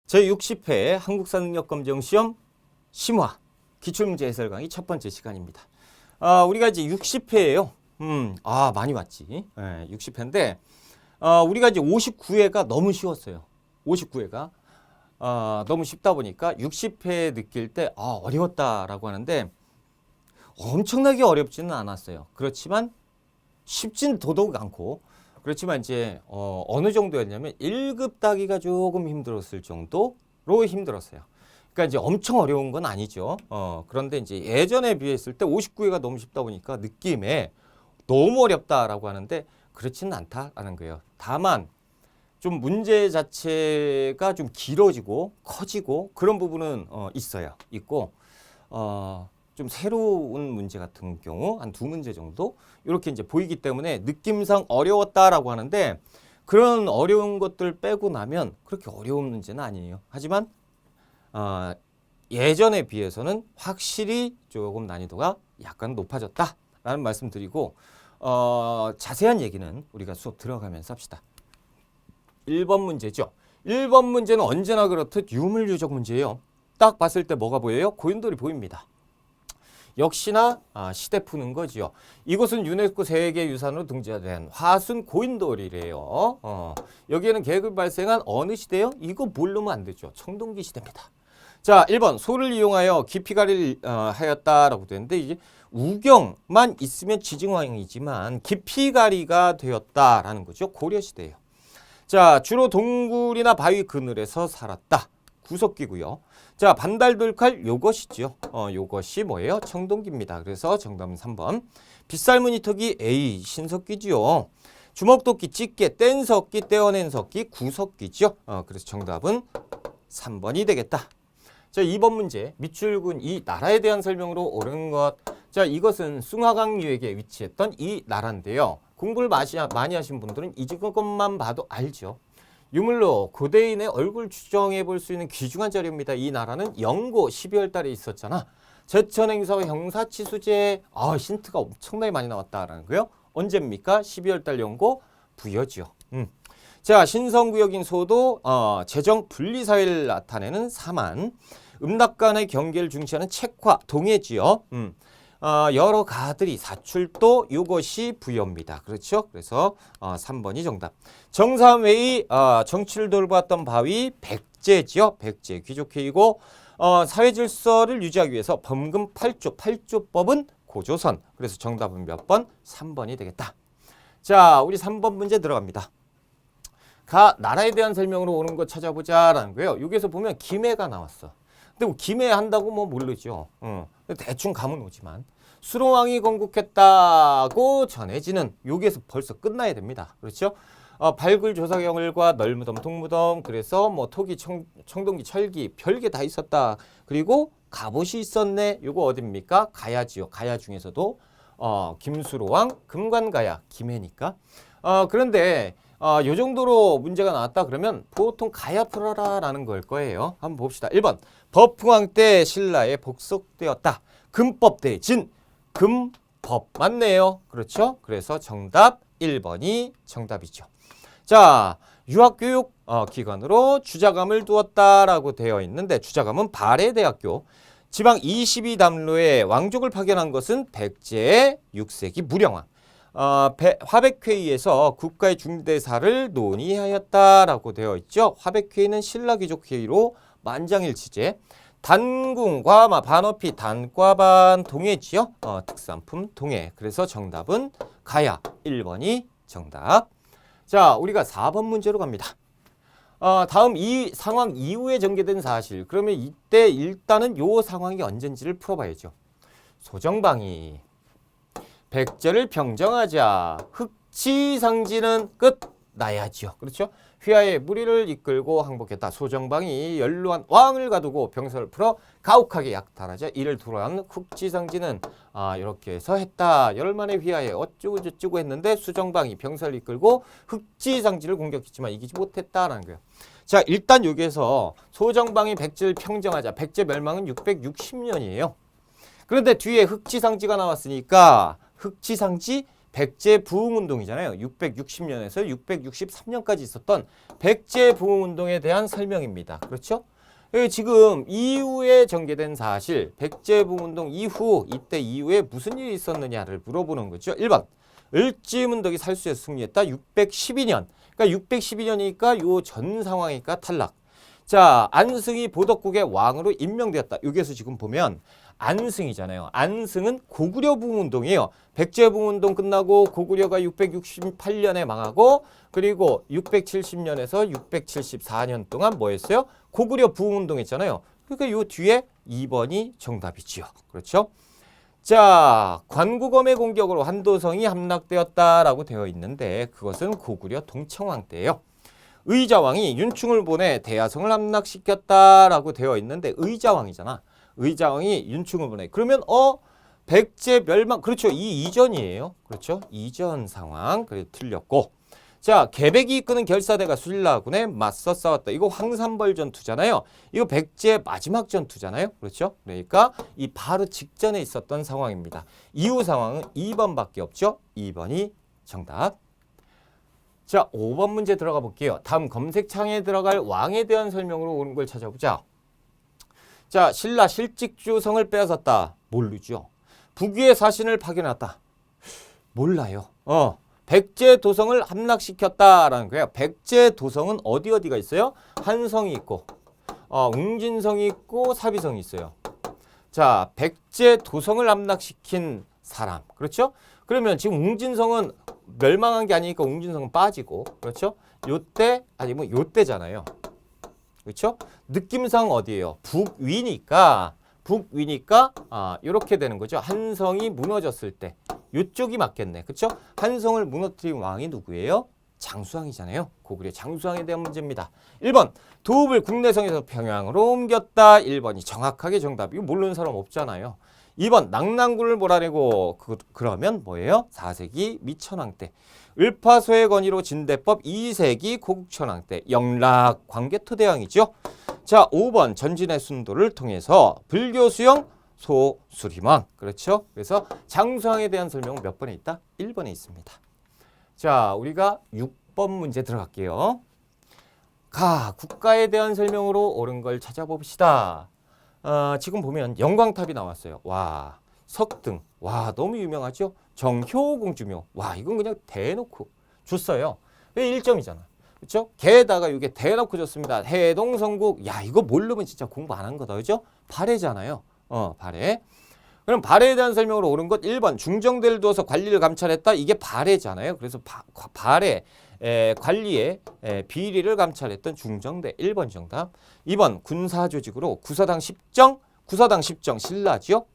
제60회 한국사능력검정시험 심화 기출문제 해설 강의 첫 번째 시간입니다. 우리가 이제 60회예요. 많이 왔지. 60회인데 우리가 이제 59회가 너무 쉬웠어요. 59회가 너무 쉽다 보니까 60회 느낄 때 어려웠다라고 하는데 엄청나게 어렵지는 않았어요. 그렇지만 쉽진 더더욱 않고, 그렇지만 이제 어느 정도였냐면 1급 따기가 조금 힘들었을 정도로 힘들었어요. 그러니까 이제 엄청 어려운 건 아니죠. 그런데 이제 예전에 비했을 때 59회가 너무 쉽다 보니까 느낌에 너무 어렵다라고 하는데 그렇지는 않다라는 거예요. 다만 좀 문제 자체가 좀 길어지고 커지고 그런 부분은 있고 좀 새로운 문제 같은 경우 한 2문제 정도 이렇게 이제 보이기 때문에 느낌상 어려웠다라고 하는데, 그런 어려운 것들 빼고 나면 그렇게 어려운 문제는 아니에요. 하지만 예전에 비해서는 확실히 조금 난이도가 약간 높아졌다라는 말씀 드리고, 자세한 얘기는 우리가 수업 들어가면서 합시다. 1번 문제죠. 1번 문제는 언제나 그렇듯 유물유적 문제예요. 딱 봤을 때 뭐가 보여요? 고인돌이 보입니다. 역시나 시대 푸는 거지요. 이곳은 유네스코 세계유산으로 등재된 화순 고인돌이래요. 여기에는 계급이 발생한 어느 시대요? 이거 모르면 안 되죠. 청동기 시대입니다. 자, 1번 소를 이용하여 기피가리를 하였다라고 되는데, 이게 우경만 있으면 지증왕이지만 기피가리가 되었다라는 거죠. 고려시대예요. 자, 주로 동굴이나 바위 그늘에서 살았다. 구석기고요. 자, 반달돌칼 요것이죠. 요것이 뭐예요? 청동기입니다. 그래서 정답은 3번. 빗살무늬터기 A 신석기지요. 주먹도끼, 집게, 뗀석기, 떼어낸 석기, 구석기죠. 그래서 정답은 3번이 되겠다. 자, 2번 문제. 밑줄근 이 나라에 대한 설명으로 옳은 것. 자, 이것은 숭화강 유역에 위치했던 이 나라인데요. 공부를 많이 하신 분들은 이것만 봐도 알죠. 유물로 고대인의 얼굴 추정해 볼 수 있는 귀중한 자료입니다. 이 나라는 영고 12월 달에 있었잖아. 제천행사와 형사치수제. 힌트가 엄청나게 많이 나왔다라는 거요. 언제입니까? 12월 달 영고 부여지요. 자, 신성구역인 소도 재정 분리사회를 나타내는 사만. 음락간의 경계를 중시하는 책화 동해지요. 여러 가들이 사출도 이것이 부여입니다. 그렇죠? 그래서 3번이 정답. 정삼회의 정치를 돌봤던 바위 백제지요. 백제 귀족회의고 사회질서를 유지하기 위해서 범금 8조 8조법은 고조선. 그래서 정답은 몇 번? 3번이 되겠다. 자, 우리 3번 문제 들어갑니다. 나라에 대한 설명으로 오는 거 찾아보자라는 거예요. 여기서 보면 김해가 나왔어. 근데 뭐 김해 한다고 뭐 모르죠. 대충 감은 오지만 수로왕이 건국했다고 전해지는 여기에서 벌써 끝나야 됩니다. 그렇죠? 발굴 조사경을과 널무덤, 동무덤, 그래서 뭐 토기, 청동기, 철기 별게 다 있었다. 그리고 갑옷이 있었네. 요거 어딥니까? 가야지요. 가야 중에서도 김수로왕, 금관가야, 김해니까. 그런데 요 정도로 문제가 나왔다 그러면 보통 가야 풀어라라는 걸 거예요. 한번 봅시다. 1번 법흥왕 때 신라에 복속되었다. 금법 대진 금법 맞네요. 그렇죠? 그래서 정답 1번이 정답이죠. 자, 유학교육 기관으로 주자감을 두었다라고 되어 있는데, 주자감은 발해대학교 지방 22담로에 왕족을 파견한 것은 백제의 6세기 무령왕. 화백회의에서 국가의 중대사를 논의하였다라고 되어 있죠. 화백회의는 신라귀족회의로 만장일치제. 단궁과 반어피 단과반 동해지요. 특산품 동해. 그래서 정답은 가야 1번이 정답. 자, 우리가 4번 문제로 갑니다. 다음 이 상황 이후에 전개된 사실. 그러면 이때 일단은 요 상황이 언젠지를 풀어봐야죠. 소정방이 백제를 평정하자 흑치상지는 끝 나야지요. 그렇죠? 휘하에 무리를 이끌고 항복했다. 소정방이 연루한 왕을 가두고 병서를 풀어 가혹하게 약탈하자 이를 두려한 흑치상지는 이렇게 해서 했다. 열만의 휘하에 어쩌고 저쩌고 했는데 수정방이 병서를 이끌고 흑치상지를 공격했지만 이기지 못했다라는 거예요. 자, 일단 여기에서 소정방이 백제를 평정하자. 백제 멸망은 660년이에요. 그런데 뒤에 흑치상지가 나왔으니까 흑치상지 백제 부흥운동이잖아요. 660년에서 663년까지 있었던 백제 부흥운동에 대한 설명입니다. 그렇죠? 지금 이후에 전개된 사실, 백제 부흥운동 이후, 이때 이후에 무슨 일이 있었느냐를 물어보는 거죠. 1번, 을지문덕이 살수에서 승리했다. 612년. 그러니까 612년이니까 요 전 상황이니까 탈락. 자, 안승이 보덕국의 왕으로 임명되었다. 여기에서 지금 보면 안승이잖아요. 안승은 고구려 부흥운동이에요. 백제 부흥운동 끝나고 고구려가 668년에 망하고 그리고 670년에서 674년 동안 뭐 했어요? 고구려 부흥운동 했잖아요. 그러니까 요 뒤에 2번이 정답이지요. 그렇죠? 자, 관구검의 공격으로 한도성이 함락되었다라고 되어 있는데 그것은 고구려 동청왕 때예요. 의자왕이 윤충을 보내 대야성을 함락시켰다라고 되어 있는데 의자왕이잖아. 의자왕이 윤충을 보내. 그러면 백제 멸망. 그렇죠. 이 이전이에요. 그렇죠. 이전 상황. 그래 틀렸고. 자, 계백이 이끄는 결사대가 신라군에 맞서 싸웠다. 이거 황산벌 전투잖아요. 이거 백제 마지막 전투잖아요. 그렇죠? 그러니까 이 바로 직전에 있었던 상황입니다. 이후 상황은 2번밖에 없죠. 2번이 정답. 자, 5번 문제 들어가 볼게요. 다음 검색창에 들어갈 왕에 대한 설명으로 오는 걸 찾아보자. 자, 신라 실직주성을 빼앗았다. 모르죠. 북위의 사신을 파견했다. 몰라요. 백제 도성을 함락시켰다라는 거예요. 백제 도성은 어디가 있어요? 한성이 있고, 웅진성이 있고, 사비성이 있어요. 자, 백제 도성을 함락시킨 사람. 그렇죠? 그러면 지금 웅진성은 멸망한 게 아니니까 웅진성은 빠지고, 그렇죠? 요때 아니면 요때잖아요. 그렇죠? 느낌상 어디예요? 북위니까 이렇게 되는 거죠. 한성이 무너졌을 때 이쪽이 맞겠네. 그렇죠? 한성을 무너뜨린 왕이 누구예요? 장수왕이잖아요. 고구려 장수왕에 대한 문제입니다. 1번 도읍을 국내성에서 평양으로 옮겼다. 1번이 정확하게 정답. 이거 모르는 사람 없잖아요. 2번 낙랑군을 몰아내고 그러면 뭐예요? 4세기 미천왕 때. 을파소의 건의로 진대법 2세기 고국천왕 때. 영락 광개토대왕이죠. 자, 5번 전진의 순도를 통해서 불교 수영 소수림왕. 그렇죠? 그래서 장수왕에 대한 설명은 몇 번에 있다? 1번에 있습니다. 자, 우리가 6번 문제 들어갈게요. 국가에 대한 설명으로 옳은 걸 찾아봅시다. 지금 보면 영광탑이 나왔어요. 와, 석등. 와, 너무 유명하죠? 정효공주묘. 와, 이건 그냥 대놓고 줬어요. 1점이잖아. 그렇죠? 게다가 이게 대놓고 줬습니다. 해동성국. 야, 이거 모르면 진짜 공부 안 한 거다. 그죠? 발해잖아요. 발해. 그럼 발해에 대한 설명으로 옳은 것 1번 중정대를 두어서 관리를 감찰했다. 이게 발해잖아요. 그래서 발해 관리의 비리를 감찰했던 중정대 1번 정답. 2번 군사조직으로 구사당 10정 신라지요.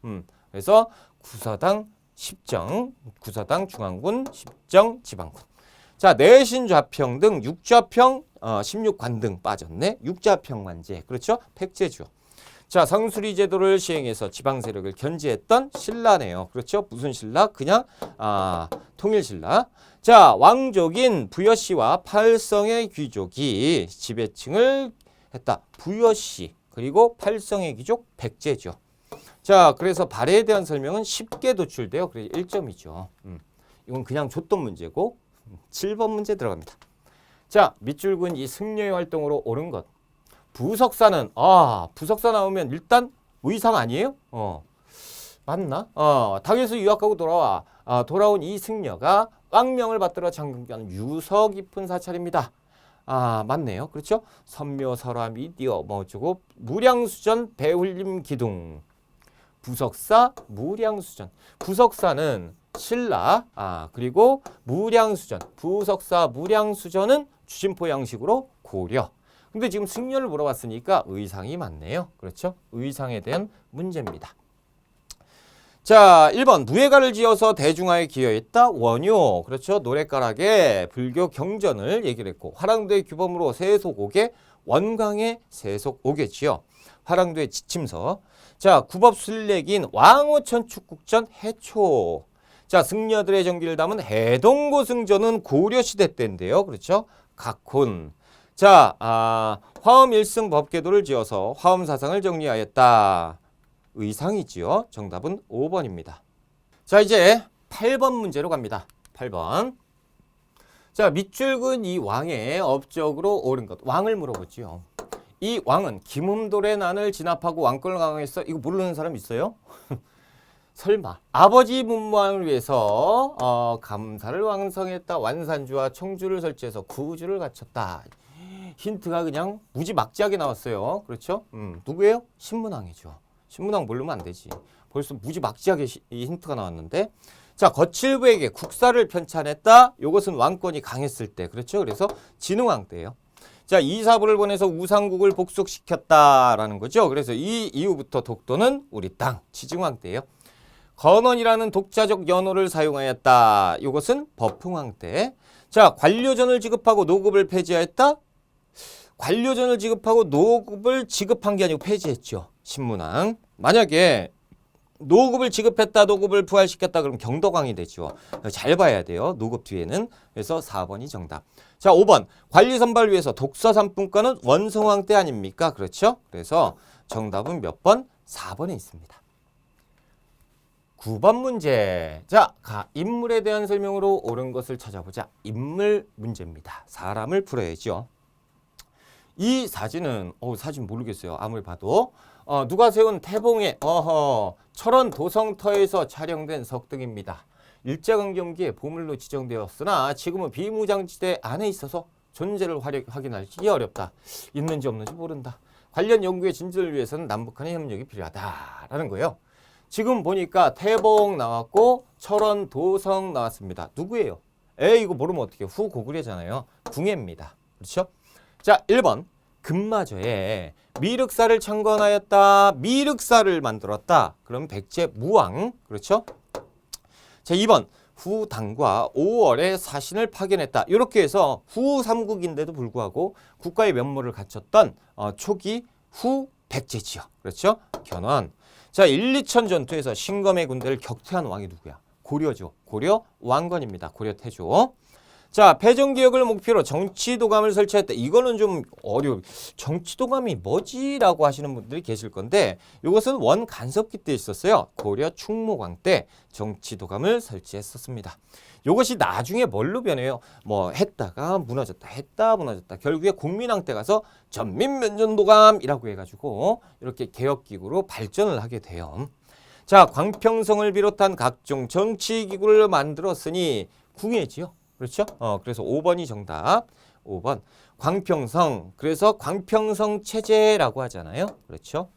그래서 구사당 10정, 구사당 중앙군 10정 지방군. 자, 내신 좌평 등 6좌평 16관 등 빠졌네. 6좌평만제. 그렇죠? 팩제주. 자, 성수리 제도를 시행해서 지방 세력을 견제했던 신라네요. 그렇죠? 무슨 신라? 그냥 통일신라. 자, 왕족인 부여씨와 팔성의 귀족이 지배층을 했다. 부여씨 그리고 팔성의 귀족 백제죠. 자, 그래서 발해에 대한 설명은 쉽게 도출돼요. 그래서 1점이죠. 이건 그냥 줬던 문제고 7번 문제 들어갑니다. 자, 밑줄근 이 승려의 활동으로 옳은 것. 부석사는 부석사 나오면 일단 의상 아니에요? 맞나? 당에서 유학하고 돌아온 이 승려가 왕명을 받들어 장군하는 유서 깊은 사찰입니다. 맞네요. 그렇죠? 선묘 설화 미디어 어쩌고 무량수전 배울림 기둥. 부석사 무량수전. 부석사는 신라 그리고 무량수전. 부석사 무량수전은 주진포 양식으로 고려. 근데 지금 승려를 물어봤으니까 의상이 맞네요. 그렇죠? 의상에 대한 문제입니다. 자, 1번 무예가를 지어서 대중화에 기여했다. 원효. 그렇죠? 노랫가락에 불교 경전을 얘기를 했고 화랑도의 규범으로 세속오개 원광의 세속오개지요. 화랑도의 지침서. 자, 구법순례기인 왕오천 축국전 해초. 자, 승려들의 정기를 담은 해동고승전은 고려시대 때인데요. 그렇죠? 각혼. 자, 화엄 일승 법계도를 지어서 화엄 사상을 정리하였다. 의상이지요. 정답은 5번입니다. 자, 이제 8번 문제로 갑니다. 8번. 자, 밑줄근 이 왕의 업적으로 옳은 것. 왕을 물어보지요. 이 왕은 김음돌의 난을 진압하고 왕권을 강화했어. 이거 모르는 사람 있어요? 설마. 아버지 문무왕을 위해서 감사를 왕성했다. 완산주와 청주를 설치해서 구주를 갖췄다. 힌트가 그냥 무지막지하게 나왔어요. 그렇죠? 누구예요? 신문왕이죠. 신문왕 모르면 안 되지. 벌써 무지막지하게 이 힌트가 나왔는데, 자, 거칠부에게 국사를 편찬했다. 이것은 왕권이 강했을 때. 그렇죠? 그래서 진흥왕 때예요. 자, 이사부를 보내서 우상국을 복속시켰다라는 거죠. 그래서 이 이후부터 독도는 우리 땅, 지증왕 때예요. 건원이라는 독자적 연호를 사용하였다. 이것은 법흥왕 때. 자, 관료전을 지급하고 노급을 폐지하였다. 관료전을 지급하고 노급을 지급한 게 아니고 폐지했죠. 신문왕. 만약에 노급을 지급했다, 노급을 부활시켰다 그러면 경덕왕이 되죠. 잘 봐야 돼요. 노급 뒤에는. 그래서 4번이 정답. 자, 5번. 관리 선발 위해서 독서 산품과는 원성왕 때 아닙니까? 그렇죠? 그래서 정답은 몇 번? 4번에 있습니다. 9번 문제. 자, 인물에 대한 설명으로 옳은 것을 찾아보자. 인물 문제입니다. 사람을 풀어야죠. 이 사진은 사진 모르겠어요. 아무리 봐도 누가 세운 태봉의 철원 도성터에서 촬영된 석등입니다. 일제강점기에 보물로 지정되었으나 지금은 비무장지대 안에 있어서 존재를 확인하기 어렵다. 있는지 없는지 모른다. 관련 연구의 진전을 위해서는 남북한의 협력이 필요하다라는 거예요. 지금 보니까 태봉 나왔고 철원 도성 나왔습니다. 누구예요? 이거 모르면 어떡해요. 후고구려잖아요. 궁예입니다. 그렇죠? 자, 1번. 금마저에 미륵사를 창건하였다. 미륵사를 만들었다. 그럼 백제 무왕. 그렇죠? 자, 2번. 후당과 5월에 사신을 파견했다. 이렇게 해서 후삼국인데도 불구하고 국가의 면모를 갖췄던 초기 후 백제지요. 그렇죠? 견훤. 자, 1, 2천 전투에서 신검의 군대를 격퇴한 왕이 누구야? 고려죠. 고려 왕건입니다. 고려 태조. 자, 패전개혁을 목표로 정치도감을 설치했다. 이거는 좀 어려워. 정치도감이 뭐지라고 하시는 분들이 계실 건데 이것은 원간섭기 때 있었어요. 고려 충무광 때 정치도감을 설치했었습니다. 이것이 나중에 뭘로 변해요? 했다가 무너졌다. 했다 무너졌다. 결국에 국민왕 때 가서 전민면전도감이라고 해가지고 이렇게 개혁기구로 발전을 하게 돼요. 자, 광평성을 비롯한 각종 정치기구를 만들었으니 궁예지요. 그렇죠? 그래서 5번이 정답. 5번. 광평성. 그래서 광평성 체제라고 하잖아요. 그렇죠?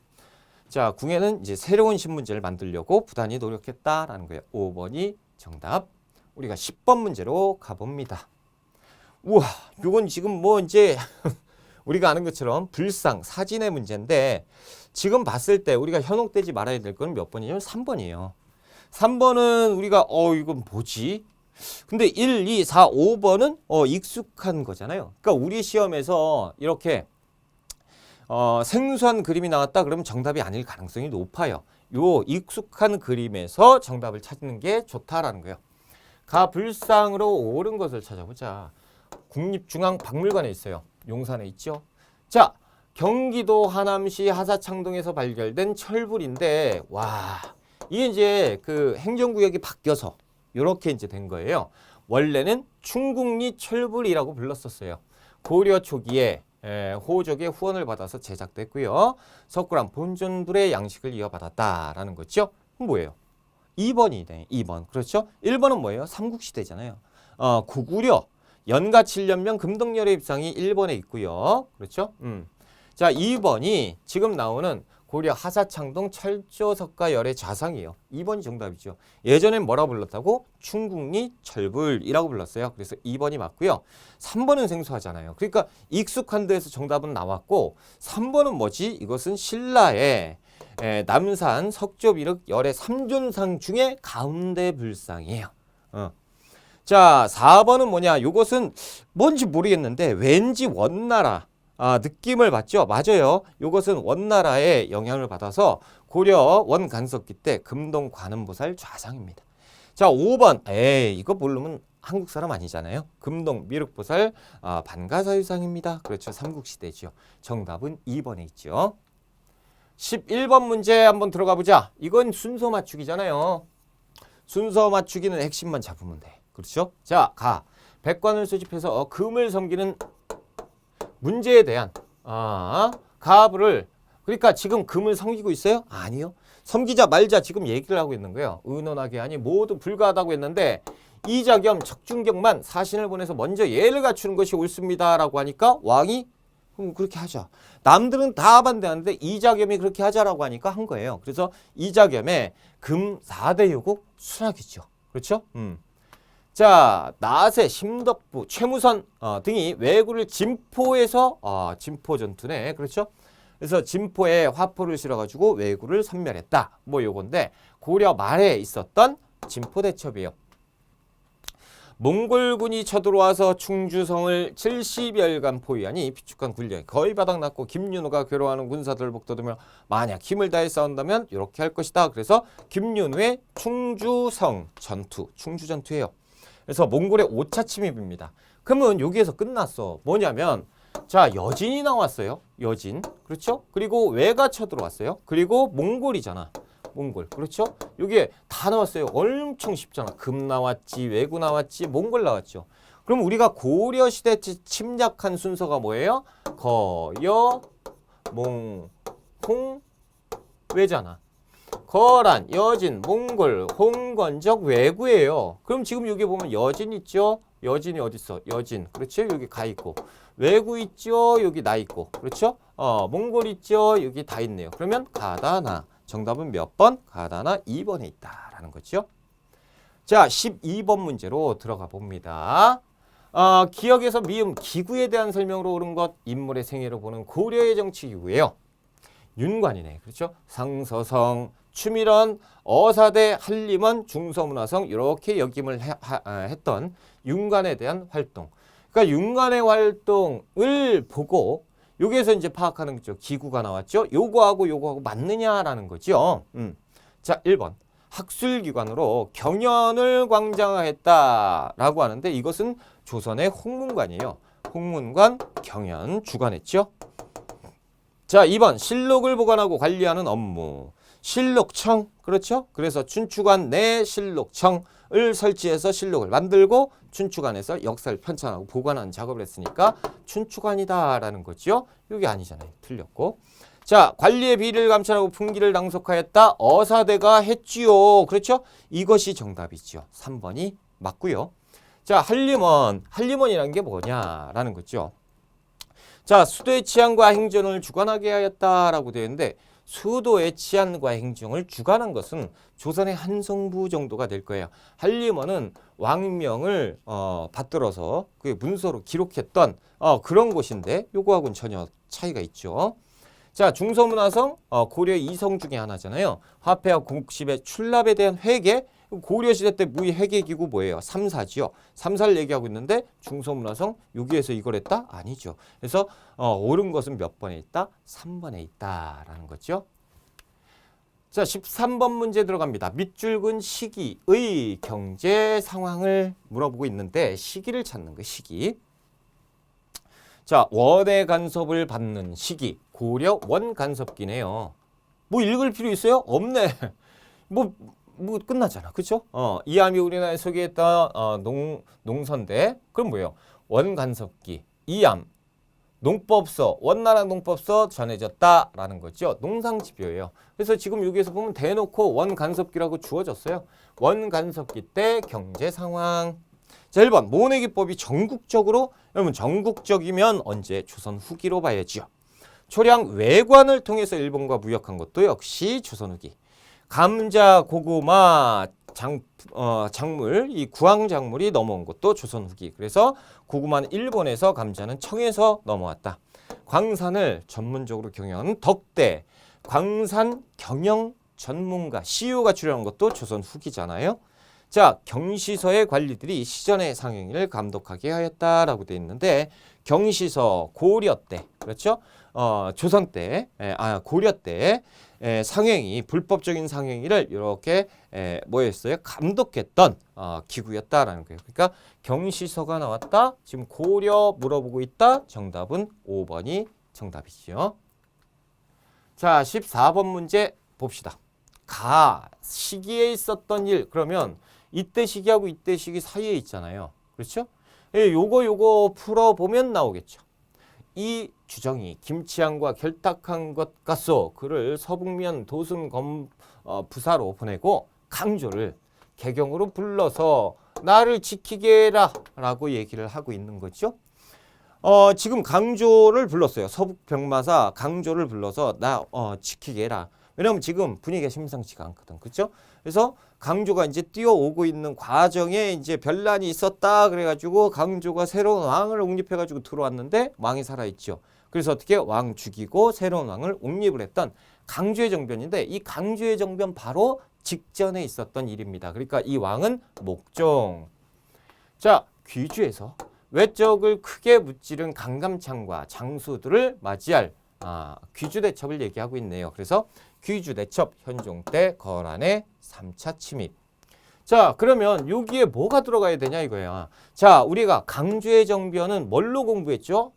자, 궁예는 이제 새로운 신문제를 만들려고 부단히 노력했다라는 거예요. 5번이 정답. 우리가 10번 문제로 가봅니다. 우와, 이건 지금 이제 우리가 아는 것처럼 불상, 사진의 문제인데 지금 봤을 때 우리가 현혹되지 말아야 될 건 몇 번이냐면 3번이에요. 3번은 우리가 이건 뭐지? 근데 1, 2, 4, 5번은 익숙한 거잖아요. 그러니까 우리 시험에서 이렇게 생소한 그림이 나왔다 그러면 정답이 아닐 가능성이 높아요. 요 익숙한 그림에서 정답을 찾는 게 좋다라는 거예요. 가불상으로 옳은 것을 찾아보자. 국립중앙박물관에 있어요. 용산에 있죠. 자, 경기도 하남시 하사창동에서 발견된 철불인데 와, 이게 이제 그 행정구역이 바뀌어서 이렇게 이제 된 거예요. 원래는 충국리 철불이라고 불렀었어요. 고려 초기에 호족의 후원을 받아서 제작됐고요. 석굴암 본전불의 양식을 이어받았다라는 거죠. 뭐예요? 2번이네. 2번. 그렇죠? 1번은 뭐예요? 삼국시대잖아요. 고구려 연가 7년명 금덕열의 입상이 1번에 있고요. 그렇죠? 자, 2번이 지금 나오는 고려 하사창동 철조석가 열의 좌상이에요. 2번이 정답이죠. 예전엔 뭐라 불렀다고? 충국리 철불이라고 불렀어요. 그래서 2번이 맞고요. 3번은 생소하잖아요. 그러니까 익숙한 데에서 정답은 나왔고 3번은 뭐지? 이것은 신라의 남산 석조비륵 열의 3존상 중에 가운데 불상이에요. 자, 4번은 뭐냐? 이것은 뭔지 모르겠는데 왠지 원나라 느낌을 받죠? 맞아요. 이것은 원나라의 영향을 받아서 고려 원간섭기 때 금동 관음보살 좌상입니다. 자, 5번. 이거 모르면 한국 사람 아니잖아요. 금동 미륵보살 반가사유상입니다. 그렇죠. 삼국시대죠. 정답은 2번에 있죠. 11번 문제 한번 들어가 보자. 이건 순서 맞추기잖아요. 순서 맞추기는 핵심만 잡으면 돼. 그렇죠? 자, 가. 백관을 수집해서 금을 섬기는 문제에 대한 가부를 그러니까 지금 금을 섬기고 있어요? 아니요. 섬기자 말자 지금 얘기를 하고 있는 거예요. 의논하게 하니 모두 불가하다고 했는데 이자 겸 척중경만 사신을 보내서 먼저 예를 갖추는 것이 옳습니다라고 하니까 왕이 그렇게 하자. 남들은 다 반대하는데 이자겸이 그렇게 하자라고 하니까 한 거예요. 그래서 이자겸의 금 4대 요국 수락이죠. 그렇죠? 자, 나세, 심덕부, 최무선 등이 왜구를 진포에서 진포 전투네. 그렇죠? 그래서 진포에 화포를 실어가지고 왜구를 섬멸했다. 뭐 요건데 고려 말에 있었던 진포 대첩이에요. 몽골군이 쳐들어와서 충주성을 70여일간 포위하니 비축한 군령이 거의 바닥났고 김윤호가 괴로워하는 군사들을 북돋으며 만약 힘을 다해 싸운다면 이렇게 할 것이다. 그래서 김윤호의 충주성 전투, 충주 전투예요. 그래서 몽골의 5차 침입입니다. 그러면 여기에서 끝났어. 뭐냐면 자, 여진이 나왔어요. 여진. 그렇죠? 그리고 왜가 쳐들어왔어요. 그리고 몽골이잖아. 몽골. 그렇죠? 여기에 다 나왔어요. 엄청 쉽잖아. 금 나왔지, 왜구 나왔지, 몽골 나왔죠. 그럼 우리가 고려시대 침략한 순서가 뭐예요? 거, 여, 몽, 홍, 왜잖아. 거란, 여진, 몽골, 홍건적, 왜구예요. 그럼 지금 여기 보면 여진 있죠? 여진이 어디 있어? 여진. 그렇죠? 여기 가 있고. 왜구 있죠? 여기 나 있고. 그렇죠? 몽골 있죠? 여기 다 있네요. 그러면 가다나. 정답은 몇 번? 가다나 2번에 있다라는 거죠. 자, 12번 문제로 들어가 봅니다. 기억에서 미음 기구에 대한 설명으로 옳은 것, 인물의 생애로 보는 고려의 정치 기구예요. 윤관이네. 그렇죠? 상서성, 추밀원, 어사대, 한림원, 중서문화성 이렇게 역임을 했던 윤관에 대한 활동. 그러니까 윤관의 활동을 보고 여기에서 이제 파악하는 거죠. 기구가 나왔죠. 요거하고 맞느냐라는 거죠. 자, 1번. 학술기관으로 경연을 광장화했다라고 하는데 이것은 조선의 홍문관이에요. 홍문관 경연 주관했죠. 자, 2번. 실록을 보관하고 관리하는 업무. 실록청. 그렇죠? 그래서 춘추관 내 실록청을 설치해서 실록을 만들고 춘추관에서 역사를 편찬하고 보관하는 작업을 했으니까 춘추관이다라는 거죠. 이게 아니잖아요. 틀렸고. 자, 관리의 비리를 감찰하고 풍기를 낭속하였다. 어사대가 했지요. 그렇죠? 이것이 정답이죠. 3번이 맞고요. 자, 한림원이라는 게 뭐냐라는 거죠. 자, 수도의 치안과 행정을 주관하게 하였다라고 되어 있는데 수도의 치안과 행정을 주관한 것은 조선의 한성부 정도가 될 거예요. 한림원은 왕명을 받들어서 그 문서로 기록했던 그런 곳인데 요거하고는 전혀 차이가 있죠. 자, 중서문화성 고려 이성 중에 하나잖아요. 화폐와 곡식의 출납에 대한 회계. 고려시대 때 무의 회계기구 뭐예요? 삼사지요. 삼사를 얘기하고 있는데 중서문화성 여기에서 이걸 했다? 아니죠. 그래서 옳은 것은 몇 번에 있다? 3번에 있다라는 거죠. 자, 13번 문제 들어갑니다. 밑줄근 시기의 경제 상황을 물어보고 있는데 시기를 찾는 거예요. 시기. 자, 원의 간섭을 받는 시기. 고려 원 간섭기네요. 뭐 읽을 필요 있어요? 없네. 뭐 끝났잖아. 그쵸? 이암이 우리나라에 소개했던 농선대. 그럼 뭐예요? 원간섭기. 이암. 농법서. 원나라 농법서 전해졌다라는 거죠. 농상집요예요. 그래서 지금 여기에서 보면 대놓고 원간섭기라고 주어졌어요. 원간섭기 때 경제 상황. 자, 1번. 모내기법이 전국적으로, 여러분 전국적이면 언제? 조선 후기로 봐야죠. 초량 외관을 통해서 일본과 무역한 것도 역시 조선 후기. 감자, 고구마, 작물, 이 구황작물이 넘어온 것도 조선 후기. 그래서 고구마는 일본에서, 감자는 청에서 넘어왔다. 광산을 전문적으로 경영하는 덕대, 광산 경영 전문가, CEO가 출연한 것도 조선 후기잖아요. 자, 경시서의 관리들이 시전의 상행위를 감독하게 하였다라고 되어 있는데 경시서 고려 때, 그렇죠? 조선 때, 고려 때 상행위, 불법적인 상행위를 이렇게 뭐였어요? 감독했던 기구였다라는 거예요. 그러니까 경시서가 나왔다. 지금 고려 물어보고 있다. 정답은 5번이 정답이죠. 자, 14번 문제 봅시다. 시기에 있었던 일. 그러면 이때 시기하고 이때 시기 사이에 있잖아요. 그렇죠? 예, 요거 풀어보면 나오겠죠. 이 주정이 김치향과 결탁한 것 같소. 그를 서북면 도순 부사로 보내고 강조를 개경으로 불러서 나를 지키게 해라 라고 얘기를 하고 있는 거죠. 지금 강조를 불렀어요. 서북병마사 강조를 불러서 나 지키게 해라. 왜냐면 지금 분위기가 심상치가 않거든. 그렇죠? 그래서 강조가 이제 뛰어오고 있는 과정에 이제 변란이 있었다. 그래가지고 강조가 새로운 왕을 옹립해가지고 들어왔는데 왕이 살아있죠. 그래서 어떻게 왕 죽이고 새로운 왕을 옹립을 했던 강조의 정변인데 이 강조의 정변 바로 직전에 있었던 일입니다. 그러니까 이 왕은 목종. 자, 귀주에서 외적을 크게 무찌른 강감창과 장수들을 맞이할 귀주대첩을 얘기하고 있네요. 그래서 귀주대첩 현종 때 거란의 3차 침입. 자, 그러면 여기에 뭐가 들어가야 되냐 이거야. 자, 우리가 강주의 정변은 뭘로 공부했죠?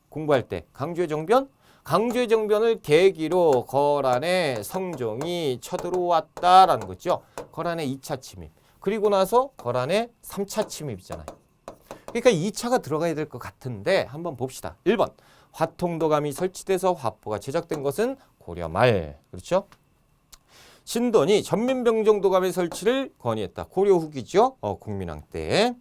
공부할 때 강주의 정변? 강주의 정변을 계기로 거란의 성종이 쳐들어왔다라는 거죠. 거란의 2차 침입. 그리고 나서 거란의 3차 침입이잖아요. 그러니까 2차가 들어가야 될 것 같은데 한번 봅시다. 1번 화통도감이 설치돼서 화포가 제작된 것은 고려 말. 그렇죠? 신돈이 전민병정도감의 설치를 건의했다. 고려 후기죠. 국민왕 때.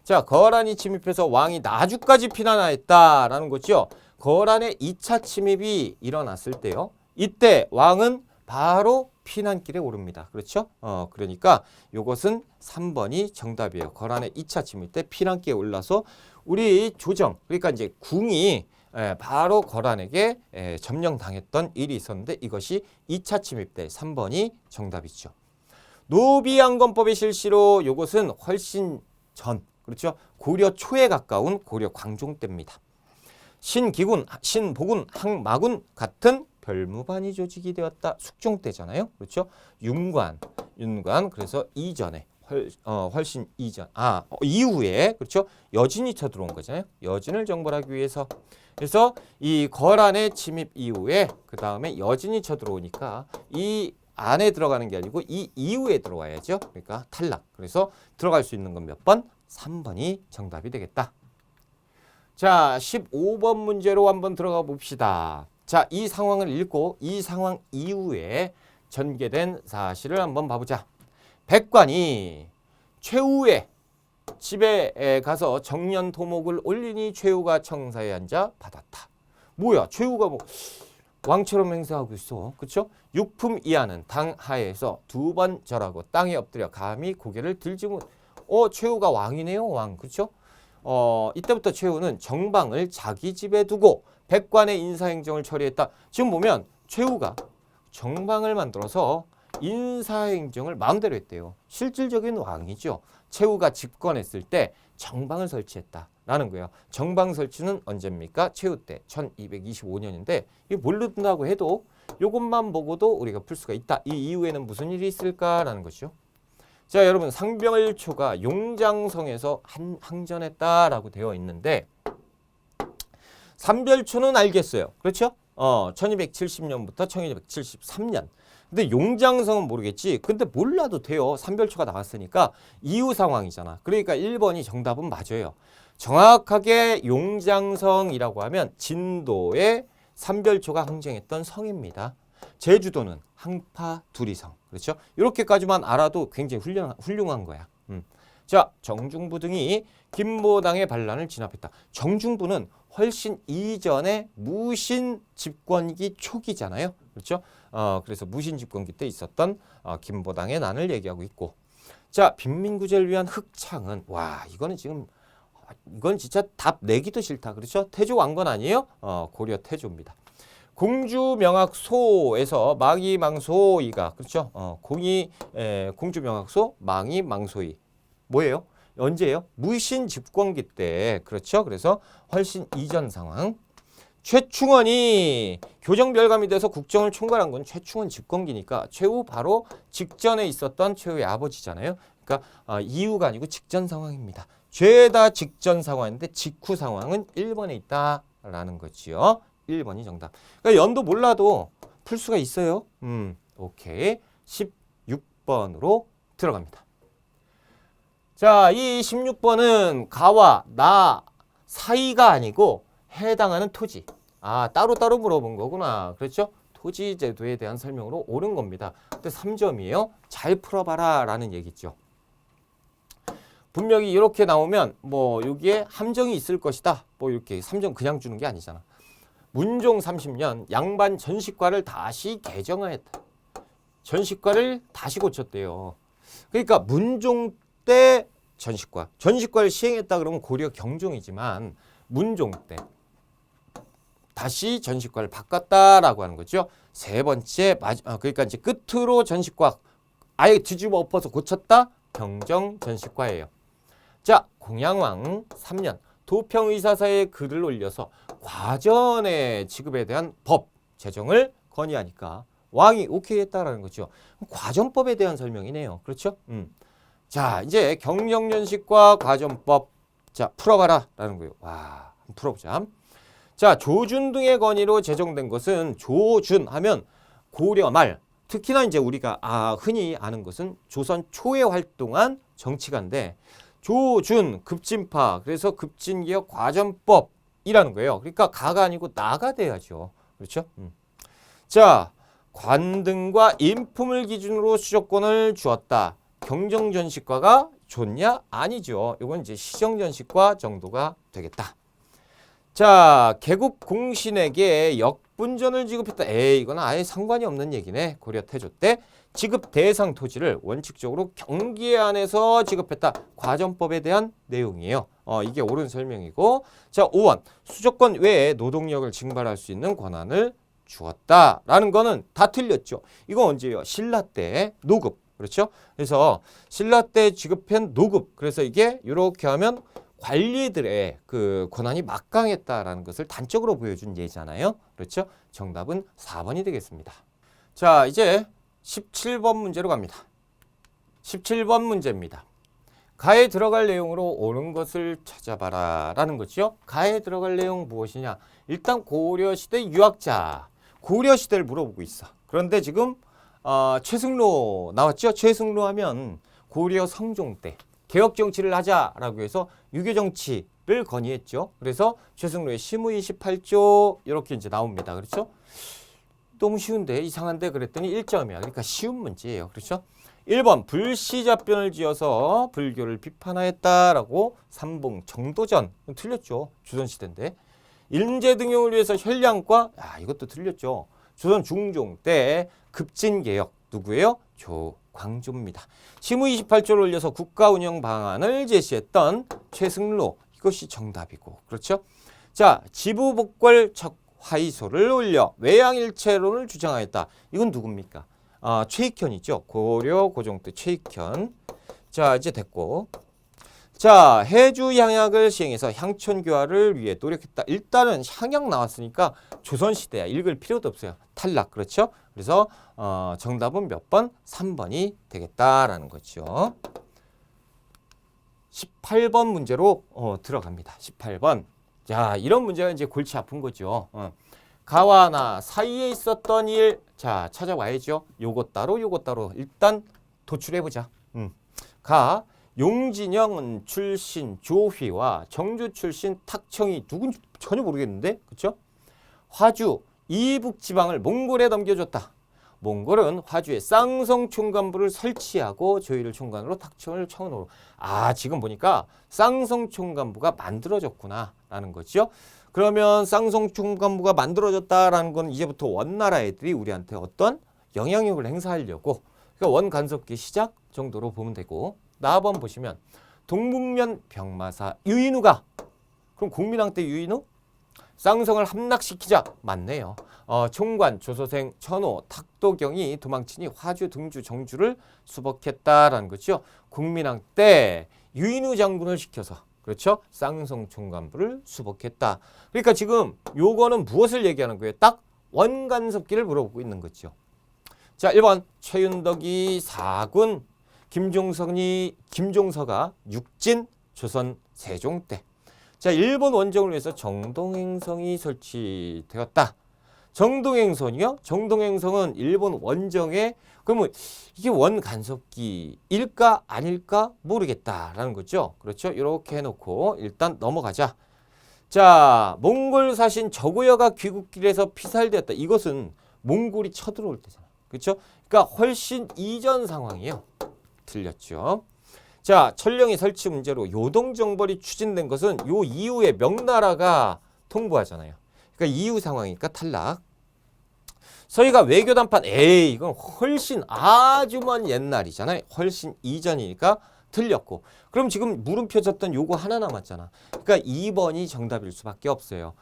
자, 거란이 침입해서 왕이 나주까지 피난하였다라는 거죠. 거란의 2차 침입이 일어났을 때요. 이때 왕은 바로 피난길에 오릅니다. 그렇죠? 그러니까 이것은 3번이 정답이에요. 거란의 2차 침입 때 피난길에 올라서 우리 조정, 그러니까 이제 궁이 바로 거란에게 점령당했던 일이 있었는데 이것이 2차 침입 때 3번이 정답이죠. 노비양건법의 실시로 이것은 훨씬 전, 그렇죠? 고려 초에 가까운 고려 광종 때입니다. 신기군, 신보군, 항마군 같은 별무반이 조직이 되었다. 숙종 때잖아요. 그렇죠? 윤관, 그래서 이전에 훨씬 이전, 이후에 그렇죠? 여진이 쳐들어온 거잖아요. 여진을 정벌하기 위해서. 그래서 이 거란의 침입 이후에 그 다음에 여진이 쳐들어오니까 이 안에 들어가는 게 아니고 이 이후에 들어와야죠. 그러니까 탈락. 그래서 들어갈 수 있는 건 몇 번? 3번이 정답이 되겠다. 자, 15번 문제로 한번 들어가 봅시다. 자, 이 상황을 읽고 이 상황 이후에 전개된 사실을 한번 봐보자. 백관이 최후의 집에 가서 정년 토목을 올리니 최후가 청사에 앉아 받았다. 뭐야, 최후가 뭐 왕처럼 행세하고 있어. 그렇죠? 육품 이하는 당 하에서 2번 절하고 땅에 엎드려 감히 고개를 들지 못. 최후가 왕이네요, 왕. 그렇죠? 이때부터 최후는 정방을 자기 집에 두고 백관의 인사행정을 처리했다. 지금 보면 최후가 정방을 만들어서 인사행정을 마음대로 했대요. 실질적인 왕이죠. 최후가 집권했을 때 정방을 설치했다라는 거예요. 정방 설치는 언제입니까? 최후 때 1225년인데 이게 모른다고 해도 이것만 보고도 우리가 풀 수가 있다. 이 이후에는 무슨 일이 있을까라는 것이죠. 자, 여러분 상병일초가 용장성에서 항전했다라고 되어 있는데 삼별초는 알겠어요. 그렇죠? 1270년부터 1273년. 근데 용장성은 모르겠지. 근데 몰라도 돼요. 삼별초가 나왔으니까 이후 상황이잖아. 그러니까 1번이 정답은 맞아요. 정확하게 용장성이라고 하면 진도에 삼별초가 항쟁했던 성입니다. 제주도는 항파두리성. 그렇죠? 이렇게까지만 알아도 굉장히 훌륭한 거야. 자, 정중부 등이 김모당의 반란을 진압했다. 정중부는 훨씬 이전에 무신 집권기 초기잖아요. 그렇죠? 그래서 무신 집권기 때 있었던 김보당의 난을 얘기하고 있고. 자, 빈민구제를 위한 흑창은 이거는 지금 이건 진짜 답 내기도 싫다. 그렇죠? 태조 왕건 아니에요? 고려 태조입니다. 공주명학소에서 망이망소이가 그렇죠? 공주명학소 망이망소이 뭐예요? 언제예요? 무신 집권기 때. 그렇죠? 그래서 훨씬 이전 상황. 최충원이 교정별감이 돼서 국정을 총괄한 건 최충원 집권기니까 최후 바로 직전에 있었던 최후의 아버지잖아요. 그러니까 이후가 아니고 직전 상황입니다. 죄다 직전 상황인데 직후 상황은 1번에 있다라는 거지요. 1번이 정답. 그러니까 연도 몰라도 풀 수가 있어요. 오케이. 16번으로 들어갑니다. 자, 이 16번은 가와 나 사이가 아니고 해당하는 토지. 아, 따로따로 물어본 거구나. 그렇죠? 토지 제도에 대한 설명으로 옳은 겁니다. 근데 3점이에요. 잘 풀어봐라 라는 얘기죠. 분명히 이렇게 나오면 뭐 여기에 함정이 있을 것이다. 뭐 이렇게 3점 그냥 주는 게 아니잖아. 문종 30년 양반 전시과를 다시 개정하였다. 전시과를 다시 고쳤대요. 그러니까 문종 때 전시과를 시행했다 그러면 고려 경종이지만 문종 때 다시 전시과를 바꿨다라고 하는 거죠. 세 번째 그러니까 이제 끝으로 전시과 아예 뒤집어 엎어서 고쳤다. 경정 전시과예요. 자, 공양왕 3년 도평의사사에 글을 올려서 과전의 지급에 대한 법 제정을 건의하니까 왕이 오케이 했다라는 거죠. 과전법에 대한 설명이네요. 그렇죠? 자, 이제 경정전식과 과전법. 자, 풀어봐라 라는 거예요. 와, 한번 풀어보자. 자, 조준 등의 건의로 제정된 것은 조준 하면 고려 말, 특히나 이제 우리가 흔히 아는 것은 조선 초에 활동한 정치가인데 조준, 급진파, 그래서 급진개혁 과전법이라는 거예요. 그러니까 가가 아니고 나가 돼야죠. 그렇죠? 자, 관등과 인품을 기준으로 수조권을 주었다. 경정전식과가 좋냐? 아니죠. 이건 이제 시정전식과 정도가 되겠다. 자, 개국 공신에게 역분전을 지급했다. 이건 아예 상관이 없는 얘기네. 고려 태조 때 지급 대상 토지를 원칙적으로 경기에 안에서 지급했다. 과전법에 대한 내용이에요. 이게 옳은 설명이고. 자, 5번 수조권 외에 노동력을 징발할 수 있는 권한을 주었다라는 거는 다 틀렸죠. 이거 언제예요? 신라 때 노급. 그렇죠? 그래서 신라 때 지급한 노급. 그래서 이게 이렇게 하면 관리들의 그 권한이 막강했다라는 것을 단적으로 보여준 예잖아요. 그렇죠? 정답은 4번이 되겠습니다. 자, 이제 17번 문제로 갑니다. 17번 문제입니다. 가에 들어갈 내용으로 옳은 것을 찾아봐라 라는 거죠. 가에 들어갈 내용 무엇이냐? 일단 고려시대 유학자. 고려시대를 물어보고 있어. 그런데 지금 최승로 나왔죠? 최승로 하면 고려 성종 때 개혁 정치를 하자라고 해서 유교 정치를 건의했죠. 그래서 최승로의 시무 28조 이렇게 이제 나옵니다. 그렇죠? 너무 쉬운데 이상한데 그랬더니 1점이야. 그러니까 쉬운 문제예요. 그렇죠? 1번 불시잡변을 지어서 불교를 비판하였다라고 삼봉 정도전. 틀렸죠. 조선시대인데. 인재 등용을 위해서 혈량과 이것도 틀렸죠. 조선 중종 때 급진개혁 누구예요? 조광조입니다. 시무 28조를 올려서 국가 운영 방안을 제시했던 최승로 이것이 정답이고 그렇죠? 자, 지부복궐 척화의소를 올려 외양일체론을 주장하였다. 이건 누굽니까? 최익현이죠. 고려 고종 때 최익현. 자, 이제 됐고. 자, 해주 향약을 시행해서 향촌교화를 위해 노력했다. 일단은 향약 나왔으니까 조선시대야. 읽을 필요도 없어요. 탈락. 그렇죠? 그래서 정답은 몇 번? 3번이 되겠다라는 거죠. 18번 문제로 들어갑니다. 18번. 자, 이런 문제가 이제 골치 아픈 거죠. 가와 나 사이에 있었던 일. 자, 찾아와야죠. 요것 따로 일단 도출해보자. 가. 용진영 출신 조휘와 정주 출신 탁청이 누군지 전혀 모르겠는데, 그렇죠? 화주 이북 지방을 몽골에 넘겨줬다. 몽골은 화주에 쌍성 총관부를 설치하고 조휘를 총관으로 탁청을 청으로. 지금 보니까 쌍성 총관부가 만들어졌구나라는 거죠. 그러면 쌍성 총관부가 만들어졌다라는 건 이제부터 원나라 애들이 우리한테 어떤 영향력을 행사하려고 그러니까 원간섭기 시작 정도로 보면 되고. 4번 보시면 동북면 병마사 유인우가 그럼 국민왕 때 유인우? 쌍성을 함락시키자 맞네요. 총관, 조소생, 천호, 탁도경이 도망치니 화주, 등주, 정주를 수복했다라는 거죠. 국민왕 때 유인우 장군을 시켜서 그렇죠? 쌍성 총관부를 수복했다. 그러니까 지금 요거는 무엇을 얘기하는 거예요? 딱 원간섭기를 물어보고 있는 거죠. 자, 1번 최윤덕이 4군 김종서가 육진 조선 세종 때. 자, 일본 원정을 위해서 정동행성이 설치되었다. 정동행성이요? 정동행성은 일본 원정의 그러면 이게 원간섭기일까 아닐까 모르겠다라는 거죠. 그렇죠? 이렇게 해놓고 일단 넘어가자. 자, 몽골 사신 저고여가 귀국길에서 피살되었다. 이것은 몽골이 쳐들어올 때잖아. 그렇죠? 그러니까 훨씬 이전 상황이에요. 틀렸죠. 자, 천령이 설치 문제로 요동정벌이 추진된 것은 요 이후에 명나라가 통보하잖아요. 그러니까 이후 상황이니까 탈락. 서희가 외교단판 에이 이건 훨씬 아주 먼 옛날이잖아요. 훨씬 이전이니까 틀렸고. 그럼 지금 물음표 졌던 요거 하나 남았잖아. 그러니까 2번이 정답일 수밖에 없어요.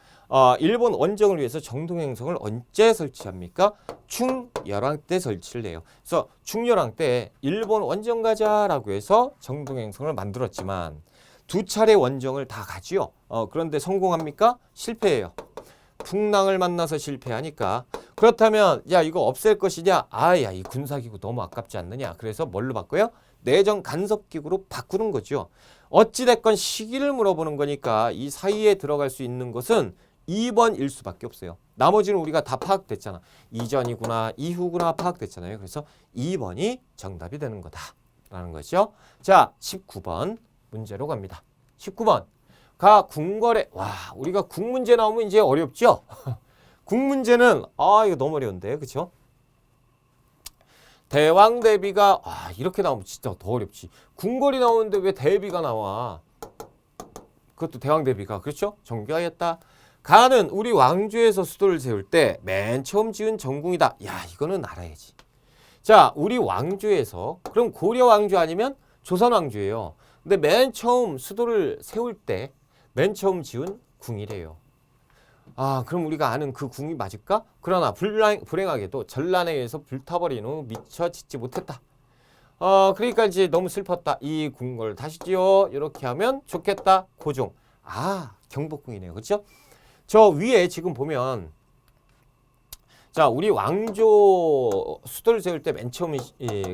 일본 원정을 위해서 정동행성을 언제 설치합니까? 충렬왕 때 설치를 해요. 그래서 충렬왕 때 일본 원정 가자라고 해서 정동행성을 만들었지만 두 차례 원정을 다 가지요. 그런데 성공합니까? 실패해요. 풍랑을 만나서 실패하니까. 그렇다면 야 이거 없앨 것이냐? 아야 이 군사기구 너무 아깝지 않느냐? 그래서 뭘로 바꿔요? 내정 간섭기구로 바꾸는 거죠. 어찌됐건 시기를 물어보는 거니까 이 사이에 들어갈 수 있는 것은 2번일 수밖에 없어요. 나머지는 우리가 다 파악됐잖아. 이전이구나 이후구나 파악됐잖아요. 그래서 2번이 정답이 되는 거다라는 거죠. 자 19번 문제로 갑니다. 19번 가 궁궐에 와 우리가 국 문제 나오면 이제 어렵죠. 국 문제는 이거 너무 어려운데 그렇죠? 대왕 대비가 이렇게 나오면 진짜 더 어렵지. 궁궐이 나오는데 왜 대비가 나와? 그것도 대왕 대비가 그렇죠? 정교하였다. 가는 우리 왕조에서 수도를 세울 때 맨 처음 지은 정궁이다. 야 이거는 알아야지. 자 우리 왕조에서 그럼 고려 왕조 아니면 조선 왕조예요. 근데 맨 처음 수도를 세울 때 맨 처음 지은 궁이래요. 그럼 우리가 아는 그 궁이 맞을까? 그러나 불행하게도 전란에 의해서 불타버린 후 미처 짓지 못했다. 그러니까 이제 너무 슬펐다. 이 궁궐 다시 지어 이렇게 하면 좋겠다. 고종. 경복궁이네요. 그렇죠? 저 위에 지금 보면 자 우리 왕조 수도를 세울 때 맨 처음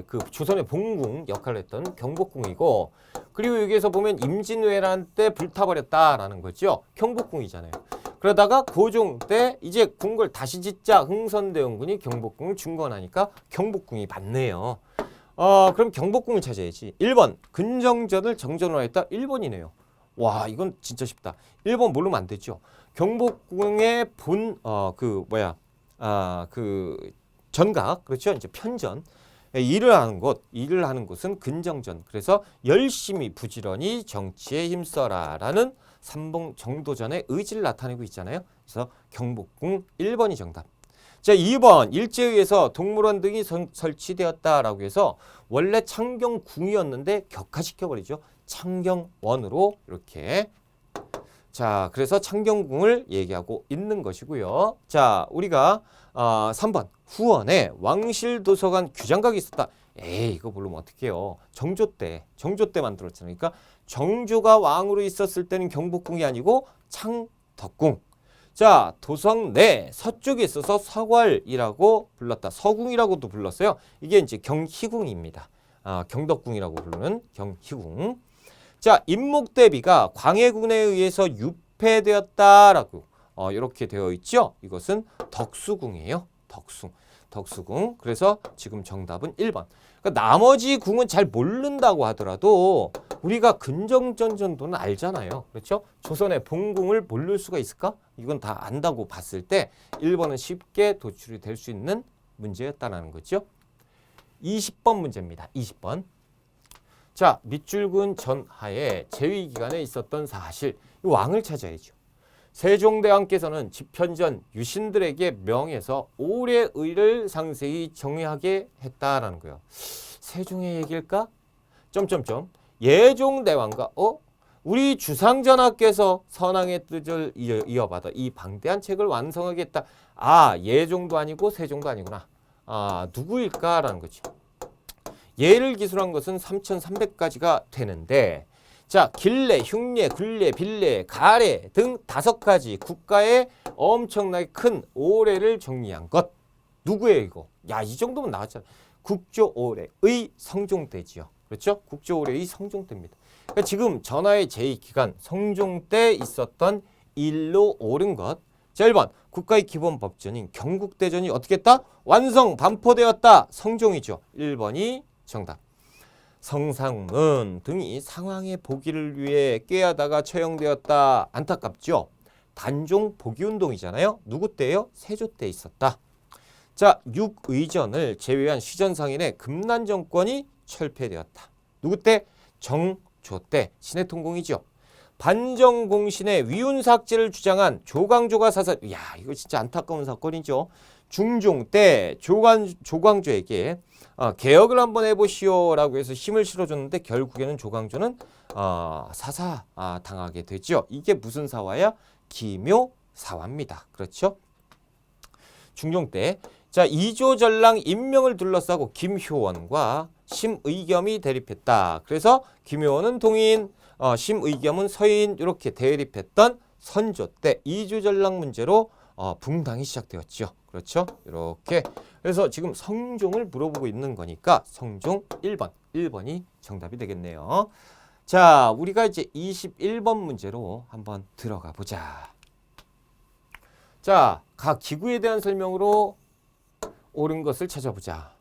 그 조선의 봉궁 역할을 했던 경복궁이고 그리고 여기에서 보면 임진왜란 때 불타버렸다라는 거죠. 경복궁이잖아요. 그러다가 고종 때 이제 궁궐 다시 짓자 흥선대원군이 경복궁을 중건하니까 경복궁이 맞네요. 그럼 경복궁을 찾아야지. 1번 근정전을 정전으로 했다. 1번이네요. 와 이건 진짜 쉽다. 1번 모르면 안 되죠. 경복궁의 그 전각 그렇죠. 이제 편전 일을 하는 곳은 근정전. 그래서 열심히 부지런히 정치에 힘써라라는 삼봉 정도전의 의지를 나타내고 있잖아요. 그래서 경복궁 1번이 정답. 자 2번 일제에 의해서 동물원 등이 설치되었다라고 해서 원래 창경궁이었는데 격화시켜버리죠. 창경원으로 이렇게. 자 그래서 창경궁을 얘기하고 있는 것이고요. 자 우리가 3번 후원에 왕실도서관 규장각이 있었다. 에이 이거 모르면 어떡해요. 정조 때 만들었잖아요. 그러니까 정조가 왕으로 있었을 때는 경복궁이 아니고 창덕궁. 자 도성 내 서쪽에 있어서 서괄이라고 불렀다. 서궁이라고도 불렀어요. 이게 이제 경희궁입니다. 경덕궁이라고 부르는 경희궁. 자 임목대비가 광해군에 의해서 유폐되었다라고 이렇게 되어 있죠. 이것은 덕수궁이에요. 덕수궁. 그래서 지금 정답은 1번. 그러니까 나머지 궁은 잘 모른다고 하더라도 우리가 근정전 정도는 알잖아요. 그렇죠? 조선의 봉궁을 모를 수가 있을까? 이건 다 안다고 봤을 때 1번은 쉽게 도출이 될 수 있는 문제였다는 거죠. 20번 문제입니다. 20번. 자, 밑줄근 전하에 재위 기간에 있었던 사실. 이 왕을 찾아야죠. 세종대왕께서는 집현전 유신들에게 명해서 올해 의를 상세히 정의하게 했다라는 거예요. 세종의 얘기일까? 예종대왕과 우리 주상전하께서 선왕의 뜻을 이어받아 이 방대한 책을 완성하겠다. 예종도 아니고 세종도 아니구나. 누구일까라는 거죠. 예를 기술한 것은 3,300가지가 되는데 자, 길래, 흉례, 굴례, 빌례, 가례 등 5가지 국가의 엄청나게 큰 오례를 정리한 것. 누구예요, 이거? 야, 이 정도면 나왔잖아. 국조오례의 성종대지요. 그렇죠? 국조오례의 성종대입니다. 그러니까 지금 전하의 제2기간 성종 때 있었던 일로 옳은 것. 자, 1번 국가의 기본 법전인 경국대전이 어떻게 했다? 완성, 반포되었다. 성종이죠. 1번이 정답. 성상문 등이 상황의 복위를 위해 꾀하다가 처형되었다. 안타깝죠? 단종 복위운동이잖아요. 누구 때예요? 세조 때 있었다. 자, 육의전을 제외한 시전상인의 금난 정권이 철폐되었다. 누구 때? 정조 때. 신해통공이죠. 반정공신의 위훈삭제를 주장한 조광조가 사살. 이야, 이거 진짜 안타까운 사건이죠. 중종 때 조광조에게 개혁을 한번 해보시오라고 해서 힘을 실어줬는데 결국에는 조광조는 사사 당하게 되죠. 이게 무슨 사화야? 기묘사화입니다. 그렇죠? 중종 때 자, 이조전랑 임명을 둘러싸고 김효원과 심의겸이 대립했다. 그래서 김효원은 동인, 심의겸은 서인 이렇게 대립했던 선조 때 이조전랑 문제로 붕당이 시작되었죠. 그렇죠? 이렇게. 그래서 지금 성종을 물어보고 있는 거니까 성종 1번. 1번이 정답이 되겠네요. 자, 우리가 이제 21번 문제로 한번 들어가 보자. 자, 각 기구에 대한 설명으로 옳은 것을 찾아보자.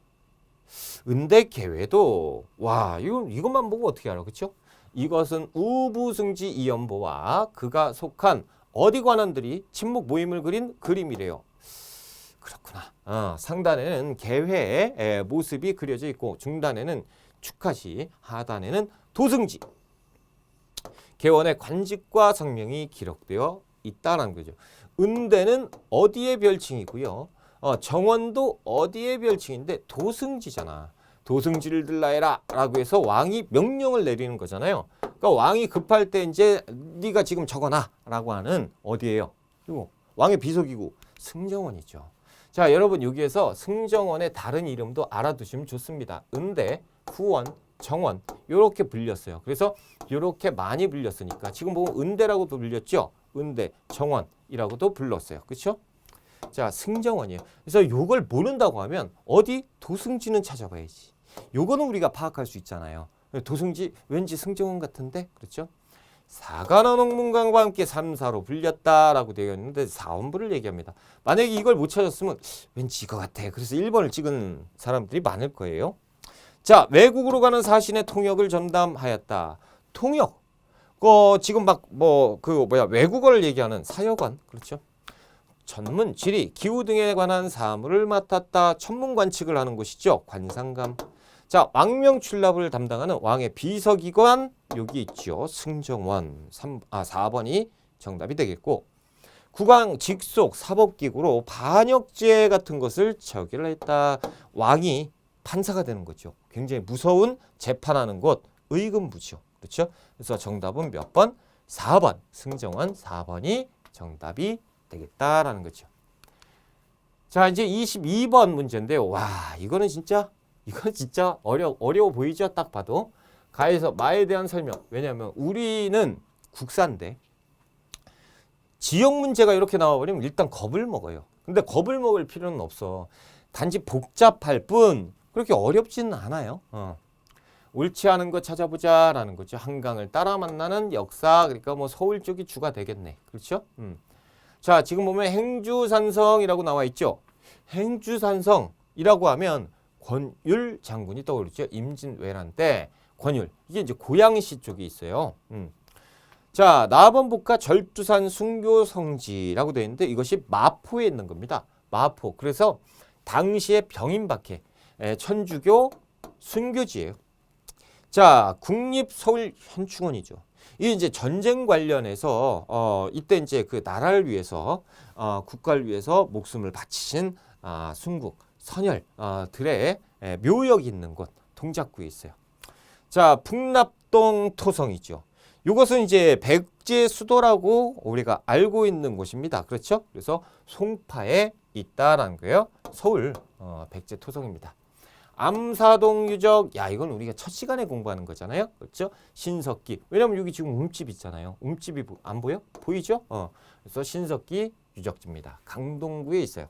은대계회도 와, 이것만 보고 어떻게 알아? 그렇죠? 이것은 우부승지 이연보와 그가 속한 어디 관원들이 친목 모임을 그린 그림이래요. 그렇구나. 상단에는 계회의 모습이 그려져 있고 중단에는 축하시, 하단에는 도승지. 계원의 관직과 성명이 기록되어 있다는 거죠. 은대는 어디의 별칭이고요. 정원도 어디의 별칭인데 도승지잖아. 도승지를 들라해라 라고 해서 왕이 명령을 내리는 거잖아요. 그러니까 왕이 급할 때 이제 네가 지금 적어놔 라고 하는 어디예요? 이거 왕의 비서기구 승정원이죠. 자, 여러분 여기에서 승정원의 다른 이름도 알아두시면 좋습니다. 은대, 후원, 정원 이렇게 불렸어요. 그래서 이렇게 많이 불렸으니까 지금 보면 은대라고도 불렸죠. 은대, 정원이라고도 불렀어요. 그렇죠? 자, 승정원이에요. 그래서 요걸 모른다고 하면 어디? 도승지는 찾아봐야지. 요거는 우리가 파악할 수 있잖아요. 도승지 왠지 승정원 같은데? 그렇죠? 사관원옥문강과 함께 3사로 불렸다라고 되어 있는데 사원부를 얘기합니다. 만약에 이걸 못 찾았으면 왠지 이거 같아. 그래서 1번을 찍은 사람들이 많을 거예요. 자, 외국으로 가는 사신의 통역을 전담하였다. 통역. 지금 막 외국어를 얘기하는 사여관. 그렇죠? 전문, 지리, 기후 등에 관한 사무를 맡았다. 천문관측을 하는 곳이죠. 관상감. 자, 왕명 출납을 담당하는 왕의 비서기관 여기 있죠. 승정원. 4번이 정답이 되겠고 국왕 직속 사법기구로 반역죄 같은 것을 처리를 했다. 왕이 판사가 되는 거죠. 굉장히 무서운 재판하는 곳 의금부죠. 그렇죠? 그래서 정답은 몇 번? 4번. 승정원 4번이 정답이 되겠다라는 거죠. 자, 이제 22번 문제인데요. 와, 이건 진짜 어려워 보이죠? 딱 봐도. 가에서 마에 대한 설명. 왜냐하면 우리는 국사인데 지역 문제가 이렇게 나와버리면 일단 겁을 먹어요. 근데 겁을 먹을 필요는 없어. 단지 복잡할 뿐 그렇게 어렵지는 않아요. 옳지 않은 거 찾아보자라는 거죠. 한강을 따라 만나는 역사. 그러니까 뭐 서울 쪽이 주가 되겠네. 그렇죠? 자, 지금 보면 행주산성이라고 나와 있죠. 행주산성이라고 하면 권율 장군이 떠오르죠. 임진왜란 때 권율. 이게 이제 고양시 쪽에 있어요. 자, 나번복과 절두산 순교성지라고 되어 있는데 이것이 마포에 있는 겁니다. 마포. 그래서 당시의 병인박해 천주교 순교지예요. 자, 국립서울현충원이죠. 이게 이제 전쟁 관련해서 이때 이제 그 나라를 위해서 국가를 위해서 목숨을 바치신 순국 선열들의 묘역이 있는 곳 동작구에 있어요. 자, 풍납동 토성이죠. 이것은 이제 백제 수도라고 우리가 알고 있는 곳입니다. 그렇죠? 그래서 송파에 있다라는 거예요. 서울 백제 토성입니다. 암사동 유적, 야, 이건 우리가 첫 시간에 공부하는 거잖아요. 그렇죠? 신석기. 왜냐면 여기 지금 움집 있잖아요. 움집이 안 보여? 보이죠? 그래서 신석기 유적지입니다. 강동구에 있어요.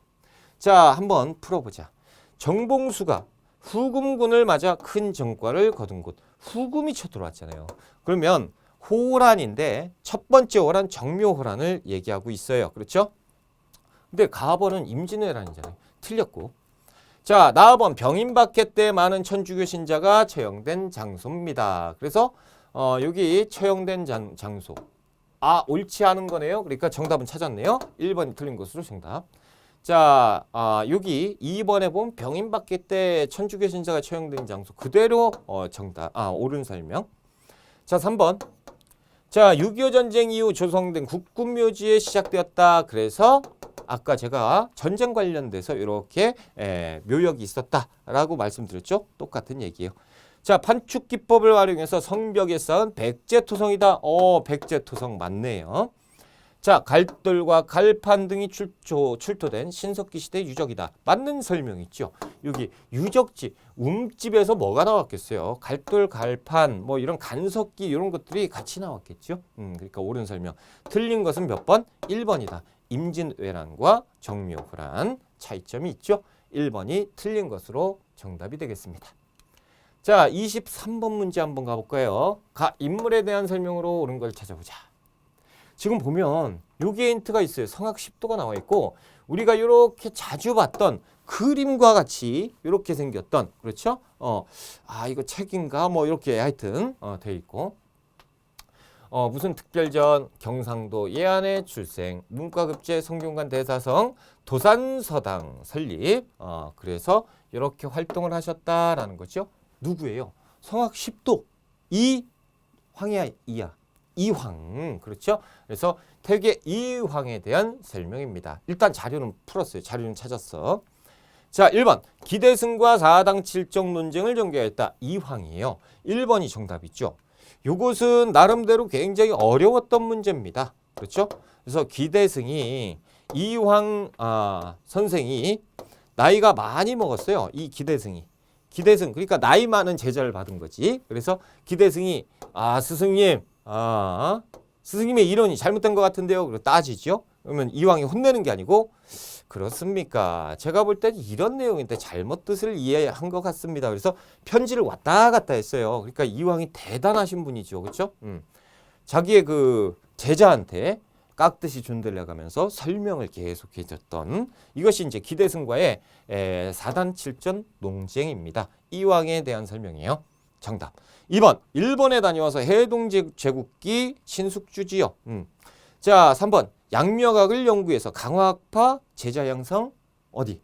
자, 한번 풀어보자. 정봉수가 후금군을 맞아 큰 전과를 거둔 곳. 후금이 쳐들어왔잖아요. 그러면 호란인데 첫 번째 호란 정묘호란을 얘기하고 있어요. 그렇죠? 근데 가번은 임진왜란이잖아요. 틀렸고. 자, 나번 병인박해 때 많은 천주교 신자가 처형된 장소입니다. 그래서 여기 처형된 장소. 아, 옳지 않은 거네요. 그러니까 정답은 찾았네요. 1번이 틀린 것으로 정답. 자, 여기 2번에 보면 병인박해 때 천주교 신자가 처형된 장소 그대로 정답. 옳은 설명. 자, 3번. 자, 6.25 전쟁 이후 조성된 국군묘지에 시작되었다. 그래서 아까 제가 전쟁 관련돼서 이렇게 묘역이 있었다라고 말씀드렸죠. 똑같은 얘기예요. 자, 판축 기법을 활용해서 성벽에 쌓은 백제토성이다. 백제토성 맞네요. 자, 갈돌과 갈판 등이 출토된 신석기 시대 유적이다. 맞는 설명 있죠. 여기 유적지, 움집에서 뭐가 나왔겠어요? 갈돌, 갈판, 뭐 이런 간석기 이런 것들이 같이 나왔겠죠. 그러니까 옳은 설명. 틀린 것은 몇 번? 1번이다. 임진왜란과 정묘호란 차이점이 있죠. 1번이 틀린 것으로 정답이 되겠습니다. 자, 23번 문제 한번 가볼까요? 인물에 대한 설명으로 옳은 걸 찾아보자. 지금 보면 여기에 힌트가 있어요. 성악 10도가 나와 있고 우리가 이렇게 자주 봤던 그림과 같이 이렇게 생겼던 그렇죠? 이거 책인가 뭐 이렇게 하여튼 돼 있고 무슨 특별전 경상도 예안의 출생 문과급제 성균관 대사성 도산서당 설립 그래서 이렇게 활동을 하셨다라는 거죠. 누구예요? 성악 10도 이황이야 이야 이황 그렇죠? 그래서 태계 이황에 대한 설명입니다. 일단 자료는 풀었어요. 자료는 찾았어. 자, 1번 기대승과 사당 칠정 논쟁을 전개했다. 이황이에요. 1번이 정답이죠. 요것은 나름대로 굉장히 어려웠던 문제입니다. 그렇죠? 그래서 기대승이 이황 선생이 나이가 많이 먹었어요. 이 기대승이. 기대승 그러니까 나이 많은 제자를 받은 거지. 그래서 기대승이 스승님 스승님의 이론이 잘못된 것 같은데요. 그리고 따지죠. 그러면 이황이 혼내는 게 아니고 그렇습니까? 제가 볼 때는 이런 내용인데 잘못 뜻을 이해한 것 같습니다. 그래서 편지를 왔다 갔다 했어요. 그러니까 이황이 대단하신 분이죠. 그렇죠? 자기의 그 제자한테 깍듯이 존들려가면서 설명을 계속해 줬던 이것이 이제 기대승과의 사단칠전 논쟁입니다. 이황에 대한 설명이에요. 정답. 2번. 일본에 다녀와서 해동제국기 신숙주지요. 자, 3번. 양명학을 연구해서 강화학파 제자 양성 어디?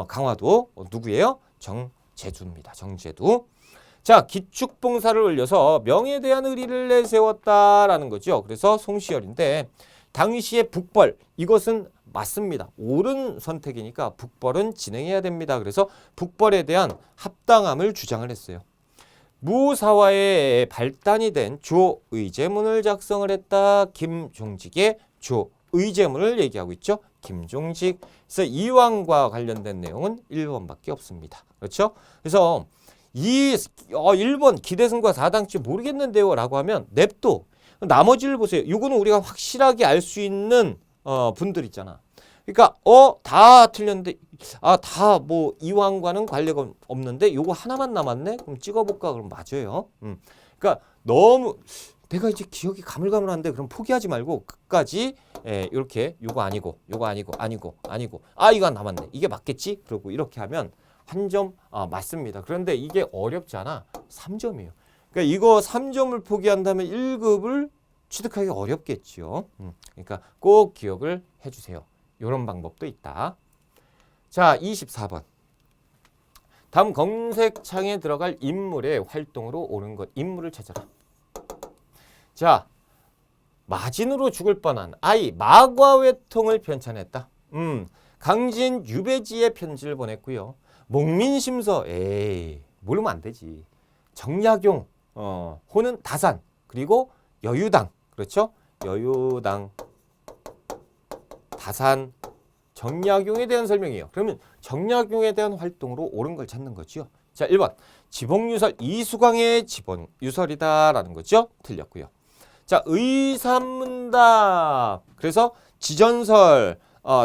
강화도 누구예요? 정제두입니다. 정제두. 자, 기축봉사를 올려서 명에 대한 의리를 내세웠다라는 거죠. 그래서 송시열인데 당시의 북벌 이것은 맞습니다. 옳은 선택이니까 북벌은 진행해야 됩니다. 그래서 북벌에 대한 합당함을 주장을 했어요. 무사화의 발단이 된 조의제문을 작성을 했다. 김종직의 조의제문을 얘기하고 있죠. 김종직. 그래서 이황과 관련된 내용은 1번밖에 없습니다. 그렇죠? 그래서 1번 기대승과 사당치 모르겠는데요 라고 하면 냅둬. 나머지를 보세요. 이거는 우리가 확실하게 알 수 있는 분들 있잖아. 그러니까 다 틀렸는데 다 뭐 이황과는 관계가 없는데 요거 하나만 남았네? 그럼 찍어볼까? 그럼 맞아요. 그러니까 너무 내가 이제 기억이 가물가물한데 그럼 포기하지 말고 끝까지 이렇게 요거 아니고 이거 남았네. 이게 맞겠지? 그리고 이렇게 하면 한 점 맞습니다. 그런데 이게 어렵지 않아. 3점이에요. 그러니까 이거 3점을 포기한다면 1급을 취득하기 어렵겠죠. 그러니까 꼭 기억을 해주세요. 이런 방법도 있다. 자, 24번. 다음 검색창에 들어갈 인물의 활동으로 옳은 것. 인물을 찾아라. 자, 마진으로 죽을 뻔한 아이 마과회통을 편찬했다. 강진 유배지에 편지를 보냈고요. 목민심서 모르면 안 되지. 정약용 호는 다산 그리고 여유당 그렇죠? 여유당 다산 정약용에 대한 설명이에요. 그러면 정약용에 대한 활동으로 옳은 걸 찾는 거죠. 자, 1번 지봉유설 이수광의 지봉유설이다라는 거죠. 틀렸고요. 자, 의산문답 그래서 지전설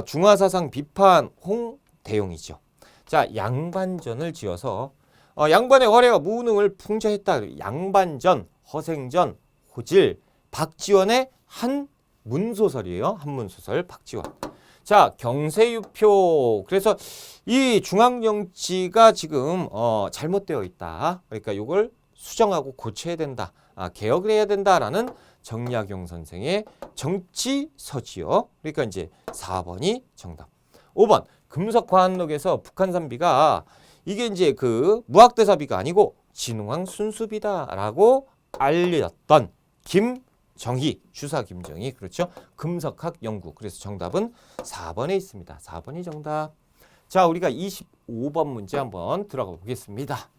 중화사상 비판 홍대용이죠. 자, 양반전을 지어서 양반의 활약과 무능을 풍자했다. 양반전, 허생전, 호질, 박지원의 한 문소설이에요. 한문소설 박지원. 자, 경세유표. 그래서 이 중앙정치가 지금 잘못되어 있다. 그러니까 이걸 수정하고 고쳐야 된다. 개혁을 해야 된다라는 정약용 선생의 정치서지요. 그러니까 이제 4번이 정답. 5번 금속과학록에서 북한산비가 이게 이제 그 무학대사비가 아니고 진흥황 순수비다라고 알렸던 김정희, 주사 김정희, 그렇죠? 금속학 연구. 그래서 정답은 4번에 있습니다. 4번이 정답. 자, 우리가 25번 문제 한번 들어가 보겠습니다.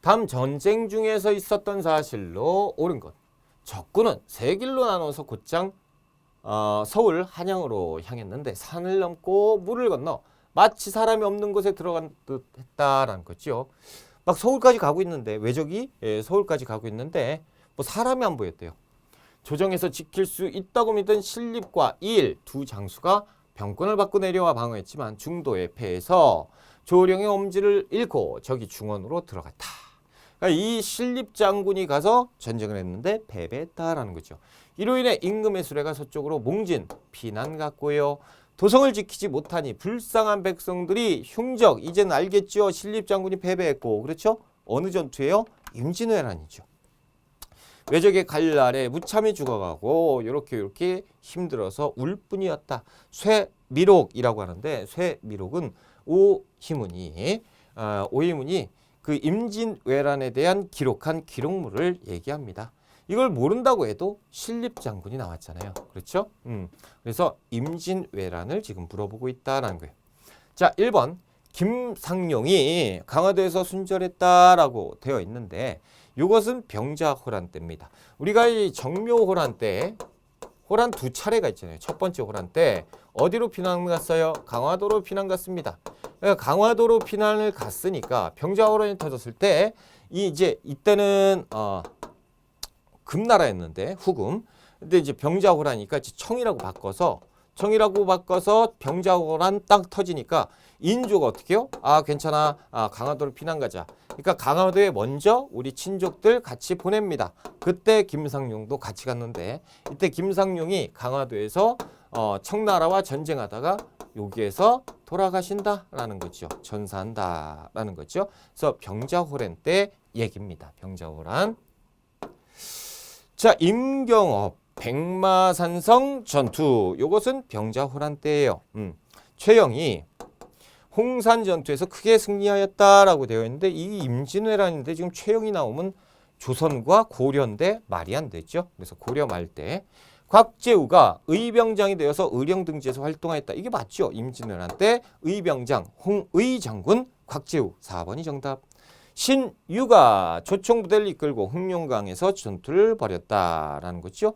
다음 전쟁 중에서 있었던 사실로 옳은 것. 적군은 세 길로 나눠서 곧장 서울 한양으로 향했는데 산을 넘고 물을 건너 마치 사람이 없는 곳에 들어간 듯 했다라는 거죠. 막 서울까지 가고 있는데 외적이 서울까지 가고 있는데 뭐 사람이 안 보였대요. 조정에서 지킬 수 있다고 믿은 신립과 이일 두 장수가 병권을 받고 내려와 방어했지만 중도에 패해서 조령의 엄지를 잃고 적이 중원으로 들어갔다. 그러니까 이 신립 장군이 가서 전쟁을 했는데 패배했다라는 거죠. 이로 인해 임금의 수레가 서쪽으로 몽진 피난 갔고요. 도성을 지키지 못하니 불쌍한 백성들이 흉적, 이제는 알겠죠. 신립 장군이 패배했고, 그렇죠? 어느 전투예요? 임진왜란이죠. 외적의 칼날에 무참히 죽어가고 이렇게 힘들어서 울 뿐이었다. 쇠미록이라고 하는데 쇠미록은 오희문이 그 임진왜란에 대한 기록한 기록물을 얘기합니다. 이걸 모른다고 해도 신립 장군이 나왔잖아요. 그렇죠? 그래서 임진왜란을 지금 물어보고 있다라는 거예요. 자, 1번 김상용이 강화도에서 순절했다라고 되어 있는데 이것은 병자호란 때입니다. 우리가 이 정묘호란 때 호란 두 차례가 있잖아요. 첫 번째 호란 때 어디로 피난 갔어요? 강화도로 피난 갔습니다. 강화도로 피난을 갔으니까 병자호란이 터졌을 때 이때는 금나라였는데 후금. 근데 이제 병자호란이니까 청이라고 바꿔서 병자호란 딱 터지니까 인조가 어떻게 해요? 괜찮아. 강화도로 피난 가자. 그러니까 강화도에 먼저 우리 친족들 같이 보냅니다. 그때 김상용도 같이 갔는데 이때 김상용이 강화도에서 청나라와 전쟁하다가 여기에서 돌아가신다라는 거죠. 전사한다라는 거죠. 그래서 병자호란 때 얘기입니다. 병자호란. 자, 임경업 백마산성 전투. 이것은 병자호란 때예요. 최영이 홍산 전투에서 크게 승리하였다라고 되어 있는데 이 임진왜란인데 지금 최영이 나오면 조선과 고려인데 말이 안 되죠. 그래서 고려 말 때 곽재우가 의병장이 되어서 의령등지에서 활동하였다. 이게 맞죠? 임진왜란 때 의병장 홍의 장군 곽재우. 4번이 정답. 신유가 조총부대를 이끌고 흑룡강에서 전투를 벌였다라는 거죠.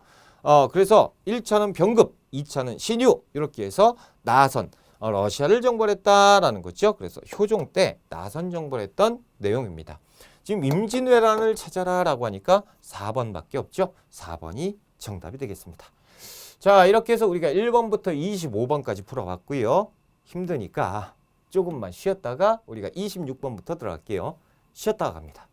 그래서 1차는 병급, 2차는 신유 이렇게 해서 나선 러시아를 정벌했다라는 거죠. 그래서 효종 때 나선 정벌했던 내용입니다. 지금 임진왜란을 찾아라라고 하니까 4번밖에 없죠. 4번이 정답이 되겠습니다. 자, 이렇게 해서 우리가 1번부터 25번까지 풀어봤고요. 힘드니까 조금만 쉬었다가 우리가 26번부터 들어갈게요. 쉬었다가 갑니다.